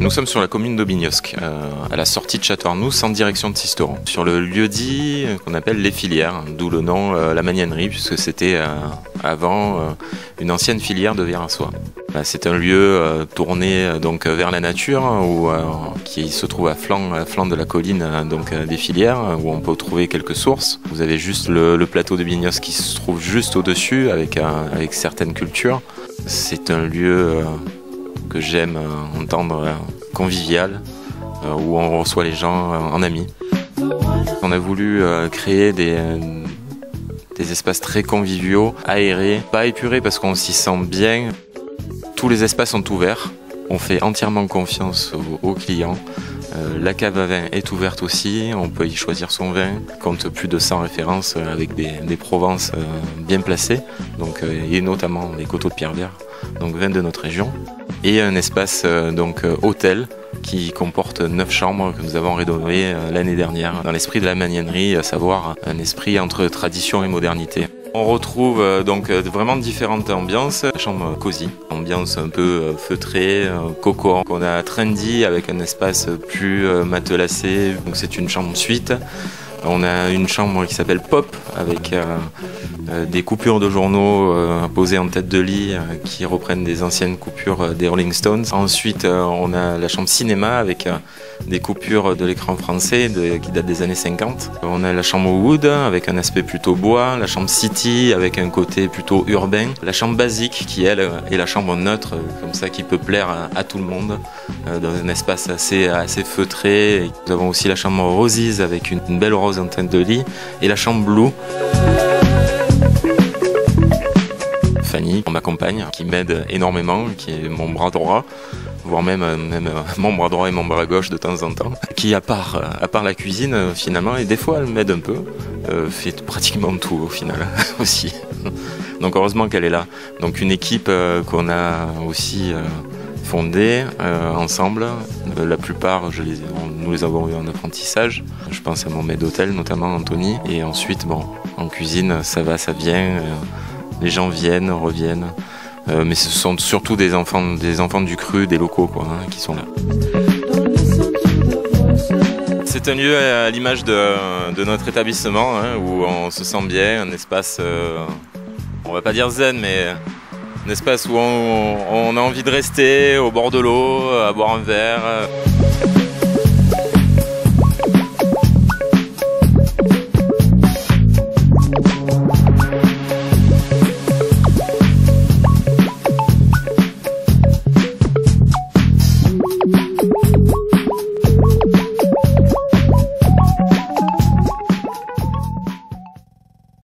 Nous sommes sur la commune d'Aubignosc, à la sortie de Château-Arnoux, en direction de Sisteron, sur le lieu-dit qu'on appelle les Filières, d'où le nom la Magnanerie, puisque c'était avant une ancienne filière de verre à soie. C'est un lieu tourné donc vers la nature, qui se trouve à flanc de la colline des Filières, où on peut trouver quelques sources. Vous avez juste le plateau d'Aubignosc qui se trouve juste au-dessus, avec certaines cultures. C'est un lieu que j'aime entendre convivial, où on reçoit les gens en amis. On a voulu créer des espaces très conviviaux, aérés, pas épurés parce qu'on s'y sent bien. Tous les espaces sont ouverts, on fait entièrement confiance aux clients. La cave à vin est ouverte aussi, on peut y choisir son vin, compte plus de 100 références avec des Provences bien placées, et notamment les coteaux de Pierre-Vert, donc vin de notre région. Et un espace hôtel qui comporte 9 chambres que nous avons rénovées l'année dernière dans l'esprit de la magnanerie, à savoir un esprit entre tradition et modernité. On retrouve vraiment différentes ambiances. La chambre cosy, ambiance un peu feutrée, coco, qu'on a trendy avec un espace plus matelassé. Donc c'est une chambre suite. On a une chambre qui s'appelle Pop avec des coupures de journaux posées en tête de lit qui reprennent des anciennes coupures des Rolling Stones. Ensuite, on a la chambre cinéma avec des coupures de l'écran français qui datent des années 50. On a la chambre Wood avec un aspect plutôt bois, la chambre City avec un côté plutôt urbain, la chambre basique qui elle est la chambre neutre comme ça qui peut plaire à tout le monde dans un espace assez feutré. Nous avons aussi la chambre Roses avec une belle rose en tête de lit et la chambre Blue. Fanny, ma compagne, qui m'aide énormément, qui est mon bras droit, voire même mon bras droit et mon bras gauche de temps en temps, qui à part la cuisine finalement, et des fois elle m'aide un peu, fait pratiquement tout au final aussi. Donc heureusement qu'elle est là. Donc une équipe qu'on a aussi fondée ensemble. La plupart, nous les avons eu en apprentissage. Je pense à mon maître d'hôtel, notamment Anthony. Et ensuite, en cuisine, ça va, ça vient. Les gens viennent, reviennent. Mais ce sont surtout des enfants du cru, des locaux qui sont là. C'est un lieu à l'image de notre établissement où on se sent bien, un espace, on va pas dire zen, mais un espace où on a envie de rester au bord de l'eau, à boire un verre.